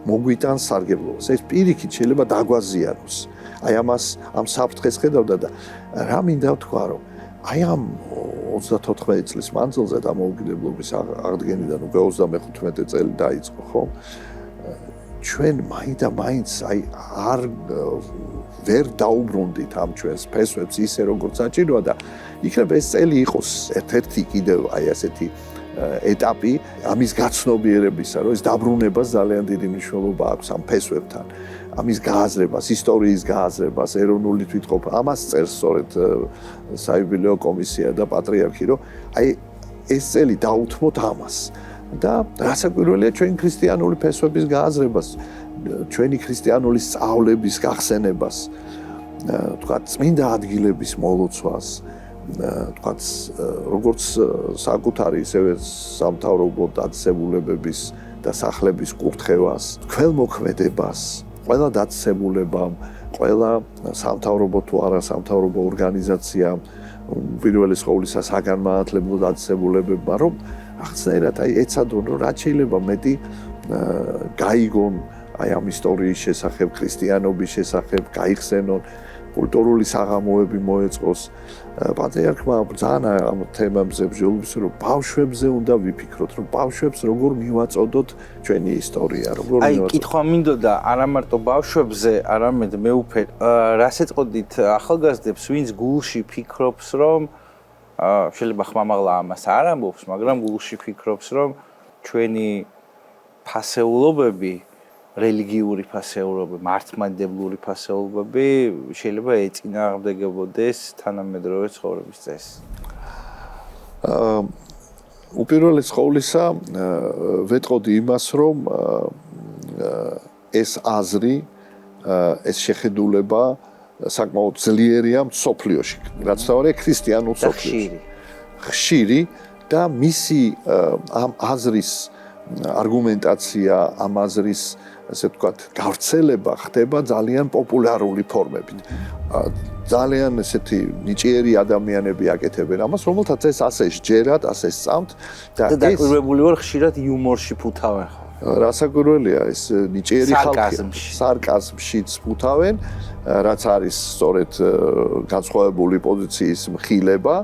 მოგვიტანს სარგებლობას. ეს პირიქით შეიძლება დაგვაზიანოს. აი ამ საფრთხეს ხედავდა და რა მინდა ვთქვა, რომ აი ამ 34 წლის მანძილზე დამოუკიდებლობის აღდგენიდან უკვე 35 წელი დაიწყო, ხო? ჩვენ მაინც აი არ ვერ დაუბრუნდით ამ ჩვენს ფესვებს ისე როგორც საჭიროა და იქნება ეს წელი იყოს ერთ-ერთი კიდევ აი ასეთი ეტაპი ამის გაცნობიერებისა, რომ ეს დაბრუნებას ძალიან დიდი მნიშვნელობა აქვს ამ ფესვებთან, ამის გააზრებას, ისტორიის გააზრებას, ეროვნული თვითყოფა. ამას წერს სწორედ საიუბილეო კომისია და პატრიარქი, რომ აი ეს წელი დაუთმოთ ამას. და რასაკვირველია ჩვენ ქრისტიანული ფესვების გააზრებას, ჩვენი ქრისტიანული სწავლების გახსენებას, თქვათ წმინდა ადგილების მოლოცვას, თქვათ როგორც საკუთარი ისევე სამთავრობო დაწესებულებების და სახლების კურთხევას, ქველმოქმედებას, ყველა დაწესებულებამ, ყველა სამთავრობო თუ არა სამთავრობო ორგანიზაციამ, პირველი ყოვლისა საგანმანათლებლო დაწესებულებებმა, რომ ახსნაირად აი ეცადონ, რომ რაც შეიძლება მეტი გაიგონ აი ამ ისტორიის შესახებ, ქრისტიანობის შესახებ, გაიხსენონ, კულტურული საღამოები მოეწყოს. პატრიარქმა ძალიან ამ თემებზე ბრძოლობს, რომ ბავშვებზე უნდა ვიფიქროთ, რომ ბავშვებს როგორ მივაწოდოთ ჩვენი ისტორია, როგორ მივაწოდოთ. აი, კითხვა მინდოდა არა მარტო ბავშვებზე, არამედ მე უფერ, რას ეწყოდით ახალგაზრდებს, ვინც გულში ფიქრობს, რომ შეიძლება ხმამაღლა ამას არ ამბობს, მაგრამ გულში ფიქრობს, რომ ჩვენი ფასეულობები, რელიგიური ფასეულობები, მართლმადიდებლური ფასეულობები შეიძლება ეწინააღმდეგებოდეს თანამედროვე ცხოვრების წესს. უპირველეს ყოვლისა, ვეტყოდი იმას, რომ ეს აზრი, ეს შეხედულება საკმაოდ ძლიერია სოფლიოში, რაც თავარია ქრისტიანულ სოფლიოში. ხშირი და მისი ამ აზრის არგუმენტაცია, ამ აზრის ასე ვთქვათ, გავრცელება ხდება ძალიან პოპულარული ფორმებით. ძალიან ესეთი ნიჭიერი ადამიანები აკეთებენ ამას, რომელთაც ეს ასე სჯერათ, ასე სწამთ და დაკვირვებული ვარ ხშირად იუმორში ფუთავენ. რასაკვირველია ეს ნიჭიერი ხალხი სარკაზმშიც ფუთავენ, რაც არის სწორედ განსხვავებული პოზიციის მხილება,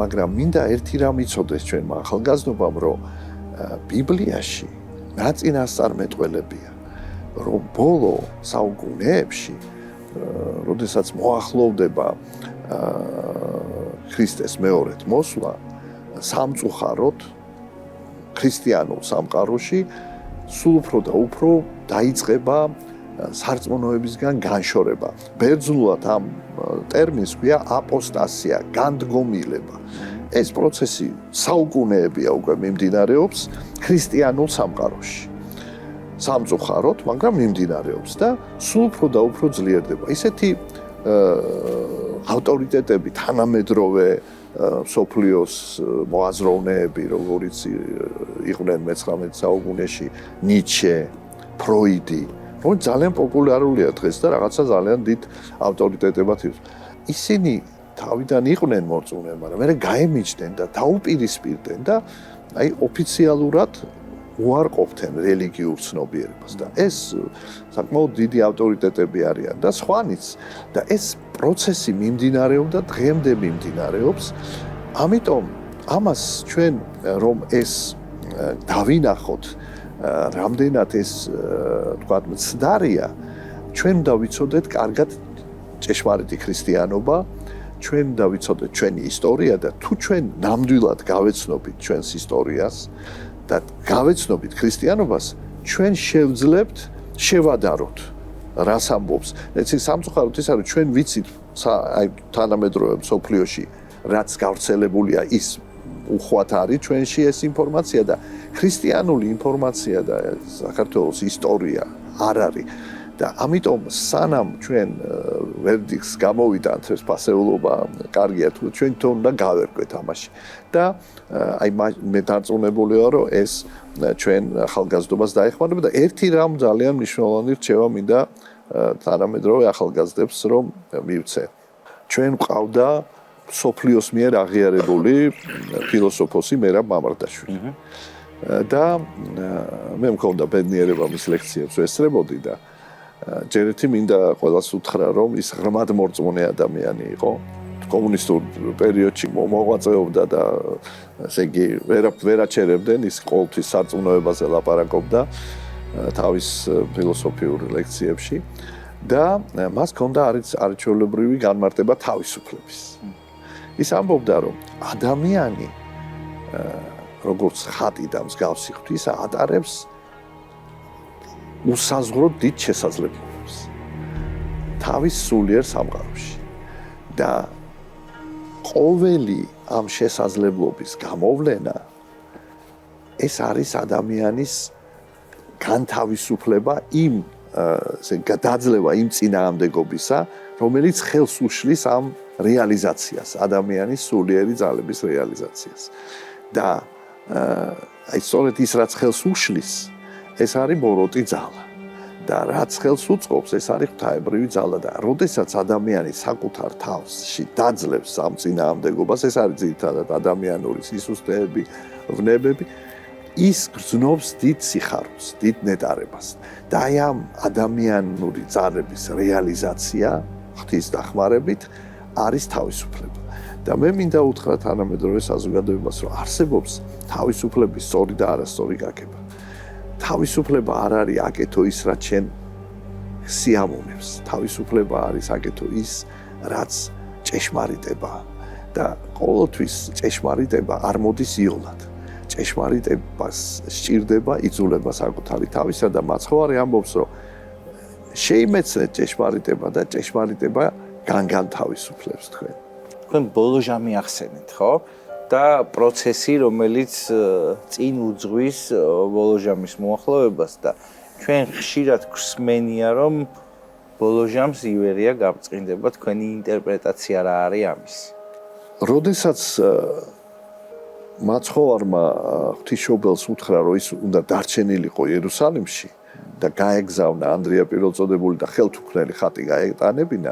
მაგრამ მინდა ერთი რამ იცოდეს ჩვენმა ახალგაზრდობამ, რომ ბიბლიაში რა წინასწარმეტყველებია, რომ ბოლო საუკუნეებში როდესაც მოახლოვდება ქრისტეს მეორედ მოსვლა, სამწუხაროდ ქრისტიანულ სამყაროში სულ უფრო და უფრო დაიწყება სარწმუნოებისგან განშორება. ბერძნულად ამ ტერმინს ქვია აპოსტასია, განდგომილება. ეს პროცესი საუკუნეებია უკვე მიმდინარეობს ქრისტიანულ სამყაროში. სამწუხაროდ, მაგრამ მიმდინარეობს და სულ უფრო და უფრო ძლიერდება. ისეთი ავტორიტეტები, თანამედროვე სოფლიოს მოაზროვნეები, როგორიც იყვნენ მე-19 საუკუნეში, ნიჩე, ფროიდი, რომელიც ძალიან პოპულარულია დღეს და რაღაცა ძალიან დიდ ავტორიტეტებად იღებს. ისინი თავიდან იყვნენ მორწმუნე, მაგრამ მე გაემიჯდნენ და დაუპირისპირდნენ და აი ოფიციალურად უარყოფდნენ რელიგიურ ცნობიერებას და ეს საკმაოდ დიდი ავტორიტეტები არიან და სხვანიც და ეს პროცესი მიმდინარეობდა დღემდე მიმდინარეობს. ამიტომ ამას ჩვენ რომ ეს დავინახოთ რამდენად ეს თქვათ მცდარია, ჩვენ უნდა ვიცოდეთ კარგად ჭეშმარიტი ქრისტიანობა, ჩვენ უნდა ვიცოდეთ ჩვენი ისტორია და თუ ჩვენ ნამდვილად გავეცნობით ჩვენს ისტორიას და გავეცნობით ქრისტიანობას, ჩვენ შევძლებთ შევადაროთ რას ამბობს. ეს სამწუხაროდ ის არის ჩვენ ვიცით აი თანამედროვე მსოფლიოში რაც გავრცელებულია ის უხვად არის ჩვენში ეს ინფორმაცია და ქრისტიანული ინფორმაცია და საქართველოს ისტორია არ არის და ამიტომ სანამ ჩვენ ვერდიქტს გამოვიტანთ ეს ფასეულობა კარგია თუ ჩვენ თვითონ უნდა გავერკვეთ ამაში და აი მე დარწმუნებული ვარ რომ ეს ჩვენ ახალგაზრდობას დაეხმარება და ერთი რამ ძალიან მნიშვნელოვანი რჩევა მინდა თანამედროვე ახალგაზრდებს რომ მივცე. ჩვენ ყავდა სოფლიოს მიერ აღიარებული ფილოსოფოსი მერაბ მამარდაშვილი. და მე მქონდა ბედნიერება მის ლექციებს ვესწრებოდი და ჯერ ერთი მინდა ყველას უთხრა რომ ის ღრმად მორწმუნე ადამიანი იყო. კომუნისტურ პერიოდში მოღვაწეობდა და ესე იგი ვერაჩერებდნენ ის ყოველთვის სარწმუნოებაზე ლაპარაკობდა თავის ფილოსოფიურ ლექციებში და მას ჰქონდა არაჩვეულებრივი განმარტება თავისუფლების. ის ამბობდა რომ ადამიანი როგორც ხატი და მსგავსი ღვთისა ატარებს უსაზღვროდ დიდ შესაძლებლობებს თავის სულიერ სამყაროში და ყოველი ამ შესაძლებლობის გამოვლენა ეს არის ადამიანის განთავისუფლება იმ გადაძლევა იმ წინააღმდეგობისა, რომელიც ხელს უშლის ამ რეალიზაციას, ადამიანის სულიერი ძალების რეალიზაციას. და აი სწორედ ის რაც ხელს უშლის, ეს არის ბოროტი ძალა. და რაც ხელს უწყობს, ეს არის ღვთაებრივი ძალა და როდესაც ადამიანი საკუთარ თავში დაძლევს ამ წინააღმდეგობას, ეს არის ძირითადად ადამიანური სისუსტეები, ვნებები, ის გრძნობს დიდ სიხარულს, დიდ ნეტარებას. და აი ამ ადამიანური ძალების რეალიზაცია ღვთის დახმარებით არის თავისუფლება. და მე მინდა უთხრა თანამედროვე საზოგადოებას, რომ არსებობს თავისუფლების სწორი და არასწორი გაგება. თავისუფლება არ არის აკეთო ის, რაც შენ სიამოვნებს. თავისუფლება არის აკეთო ის, რაც ჭეშმარიტებაა. და ყოველთვის ჭეშმარიტება არ მოდის იოლად. ჭეშმარიტებას სჭირდება იწულება საკუთარი თავისა და მაცხოვარი ამბობს, რომ შეიმეცნეთ ჭეშმარიტება და ჭეშმარიტება განთავისუფლებს თქვენ. თქვენ ბოლო ჟამი ახსენეთ, ხო? და პროცესი, რომელიც წინ უძღვის ბოლო ჟამის მოახლოვებას და ჩვენ ხშირად გვსმენია, რომ ბოლო ჟამს ივერია გაბრწყინდება, თქვენი ინტერპრეტაცია რა არის ამის? როდესაც მაცხოვარმა ღვთისმშობელს უთხრა, რომ ის უნდა დარჩენილიყო იერუსალიმში და გაეგზავნა ანდრია პირველწოდებული და ხელთუქმნელი ხატი გაეტანებინა,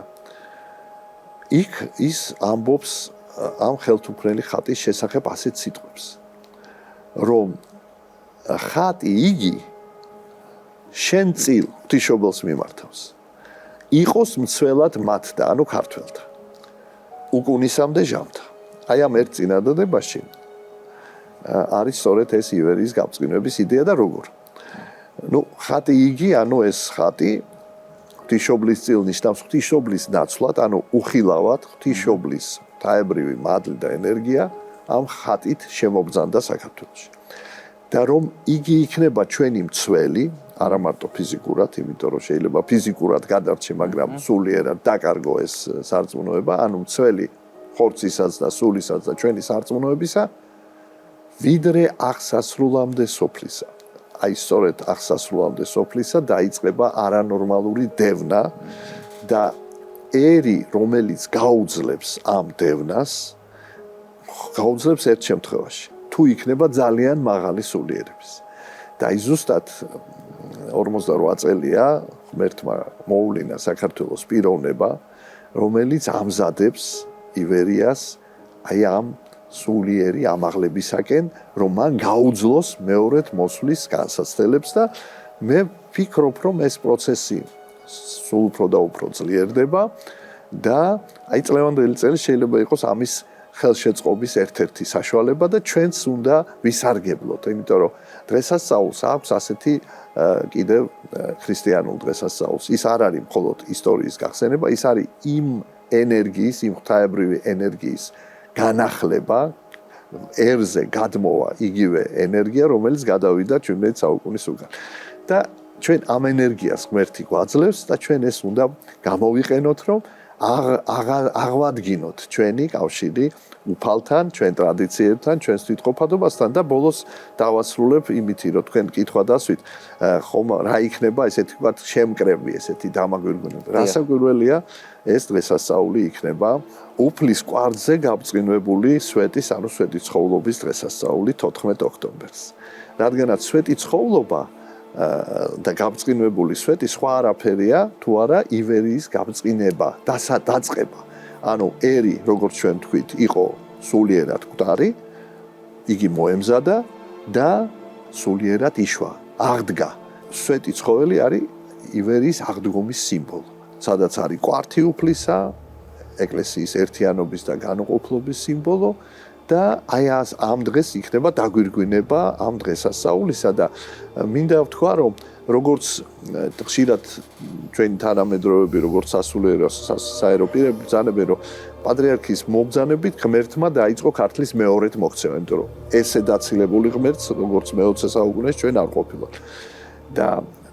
იქ ის ამბობს ამ ხელთუქმნელი ხატის შესახებ ასეთ სიტყვებს, რომ ხატი იგი შენ წილ ღვთისმშობელს მიმართავს, იყოს მცველად მათდა, ანუ ქართველთა, უკუნისამდე ჟამთა. აი ამ ერთ წინადადებაში არის სწორედ ეს ივერიის გაბრწყინების იდეა და როგორ. ხატი იგი, ანუ ეს ხატი ღვთისმშობლის წილ ნიშნავს ღვთისმშობლის ნაცვლად, ანუ უხილავად ღვთისმშობლის თაებრივი მადლი და ენერგია ამ ხატით შემობრძანდა საქართველოში. და რომ იგი იქნება ჩვენი მცველი, არა მარტო ფიზიკურად, იმიტომ რომ შეიძლება ფიზიკურად გადარჩე, მაგრამ სულიერად დაკარგო ეს სარწმუნოება, ანუ მცველი ხორცისაც და სულისაც და ჩვენი სარწმუნოებისა, ვიდრე აღსასრულამდე სოფლისა. აი სწორედ აღსასრულამდე სოფლისა დაიწყება არანორმალური დევნა და ერი, რომელიც გაუძლებს ამ დევნას, გაუძლებს ერთ შემთხვევაში. თუ იქნება ძალიან მაღალი სულიერების. და აი ზუსტად 48 წელია ღმერთმა მოუვლინა საქართველოს პიროვნება, რომელიც ამზადებს ივერიას აი ამ სულიერი ამაღლებისაკენ, რომ მან გაუძლოს მეორედ მოსვლის განსაცდელებს და მე ვფიქრობ, რომ ეს პროცესი სულ უფრო და უფრო ძლიერდება და აი წლევანდელი წელი შეიძლება იყოს ამის ხელშეწყობის ერთ-ერთი საშუალება და ჩვენც უნდა ვისარგებლოთ, იმიტომ რომ დღესასწაულს აქვს ასეთი კიდევ ქრისტიანულ დღესასწაულს. ის არ არის მხოლოდ ისტორიის გახსენება, ის არის იმ ენერგიის, იმ ღვთაებრივი ენერგიის განახლება, ერზე გადმოვა იგივე ენერგია, რომელიც გადავიდა 17 საუკუნის უკან. და ჩვენ ამ ენერგიას ღმერთი გვაძლევს და ჩვენ ეს უნდა გამოვიყენოთ, რომ აღვადგინოთ ჩვენი კავშირი უფალთან, ჩვენ ტრადიციებთან, ჩვენს თვითყოფადობასთან და ბოლოს დავასრულებ იმითი, რომ თქვენ კითხვა დასვით, ხომ რა იქნება ესეთი ვთქვათ შემკრები, ესეთი დამაგვირგვინება. რასაკვირველია, ეს დღესასწაული იქნება უფლის კვართზე გაბწყინებული სვეტის, ანუ სვეტი ცხოვლობის დღესასწაული 14 ოქტომბერს. რადგანაც სვეტი ცხოვლობა და გაბწყინებული სვეტი სხვა არაფერია, თუ არა ივერიის გაბწყინება, დაწყება. ანუ ერი, როგორც ჩვენ თქვით, იყო სულიერად მკვდარი, იგი მოემზადა და სულიერად იშვა, აღდგა. სვეტი ცხოველი არის ივერიის აღდგომის სიმბოლო, სადაც არის კვართი უფლისა, ეკლესიის ერთიანობის და განუყოფლობის სიმბოლო და აი ამ დღეს იქნება დაგვირგვინება ამ დღესასწაულისა და მინდა ვთქვა, რომ როგორც ხშირად ჩვენი თანამედროვეები, როგორც სასულიერო საერო პირები ბრძანებენ, რომ პატრიარქის მობრძანებით ღმერთმა დაიწყო ქართლის მეორედ მოქცევა, იმიტომ რომ ესე დაცილებული ღმერთს, როგორც მე-20 საუკუნეში ჩვენ არ ყოფილა. და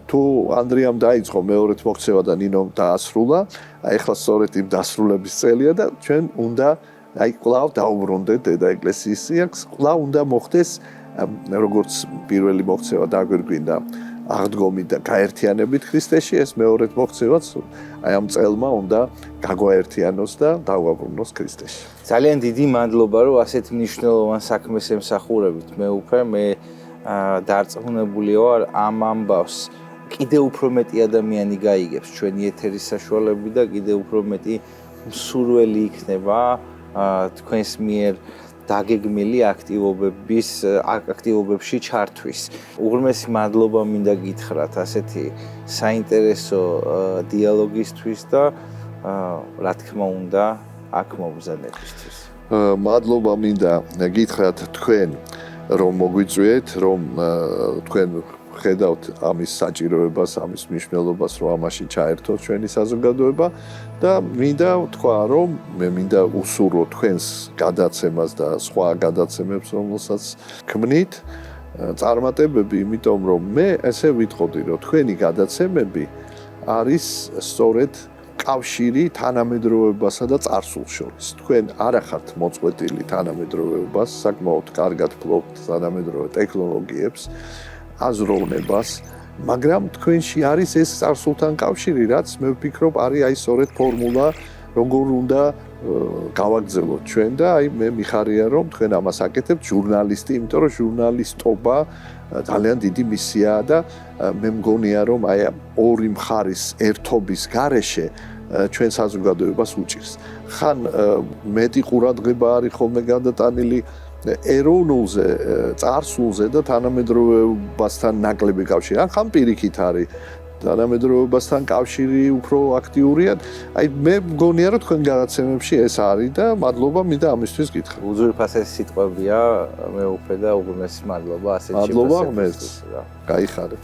თუ ანდრიამ დაიწყო მეორედ მოქცევა და ნინომ დაასრულა, აი ახლა სწორედ იმ დასრულების წელია და ჩვენ უნდა აი კვლავ დაუბრუნდეთ დედა ეკლესიის სიახლს, კვლავ უნდა მოხდეს როგორც პირველი მოქცევა დაგვირგვინდა აღდგომით და გაერთიანებით ქრისტეში, ეს მეორედ მოქცევაც აი ამ წელმა უნდა გაგვაერთიანოს და დავაბრუნოს ქრისტეში. ძალიან დიდი მადლობა, რომ ასეთ მნიშვნელოვან საქმეს ემსახურებით. მე დარწმუნებული ვარ ამ ამბავს კიდევ უფრო მეტი ადამიანი გაიგებს ჩვენი ეთერის საშუალებით და კიდევ უფრო მეტი მსურველი იქნება თქვენს მიერ დაგეგმილი აქტივობებში ჩართვის. უღრმესი მადლობა მინდა გითხრათ ასეთი საინტერესო დიალოგისთვის და რა თქმა უნდა აქ მომბრძანებისთვის. მადლობა მინდა გითხრათ თქვენ, რომ მოგვიწვიეთ, რომ თქვენ ხედავთ ამის საჭიროებას, ამის მნიშვნელობას, რომ ამაში ჩაერთოთ ჩვენი საზოგადოება და მინდა ვთქვა, რომ მე მინდა უსურვო თქვენს გადაცემას და სხვა გადაცემებს, რომელსაც ქმნით, წარმატებები, იმიტომ რომ მე ესე ვიტყოდი, რომ თქვენი გადაცემები არის სწორედ კავშირი თანამედროვეობასა და წარსულს შორის. თქვენ არ ახართ მოწყვეტილი თანამედროვეობას, საკმაოდ კარგად ფლობთ თანამედროვე ტექნოლოგიებს, აზროვნებას, მაგრამ თქვენში არის ეს წარსულთან კავშირი, რაც მე ვფიქრობ, არის აი სწორედ ფორმულა, როგორ უნდა გავაგრძელოთ ჩვენ და აი მე მიხარია, რომ თქვენ ამას აკეთებთ ჟურნალისტი, იმიტომ რომ ჟურნალისტობა ძალიან დიდი მისიაა და მე მგონია, რომ აი ორი მხარის ერთობის გარეშე ჩვენ საზოგადოებას უჭირს. ხან მეტი ყურადღება არის ხოლმე გადატანილი ეროვნულზე, წარსულზე და თანამედროვეობასთან ნაკლები კავშირი. ხან პირიქით არის თანამედროვეობასთან კავშირი უფრო აქტიურია. აი მე მგონია, რომ თქვენ გადაცემებში ეს არის და მადლობა მინდა ამისთვის გითხრა. უძვირფასესი სიტყვებია, მეუფე და უღრმესი მადლობა ასეთ მადლობა ღმერთს. გაიხარეთ.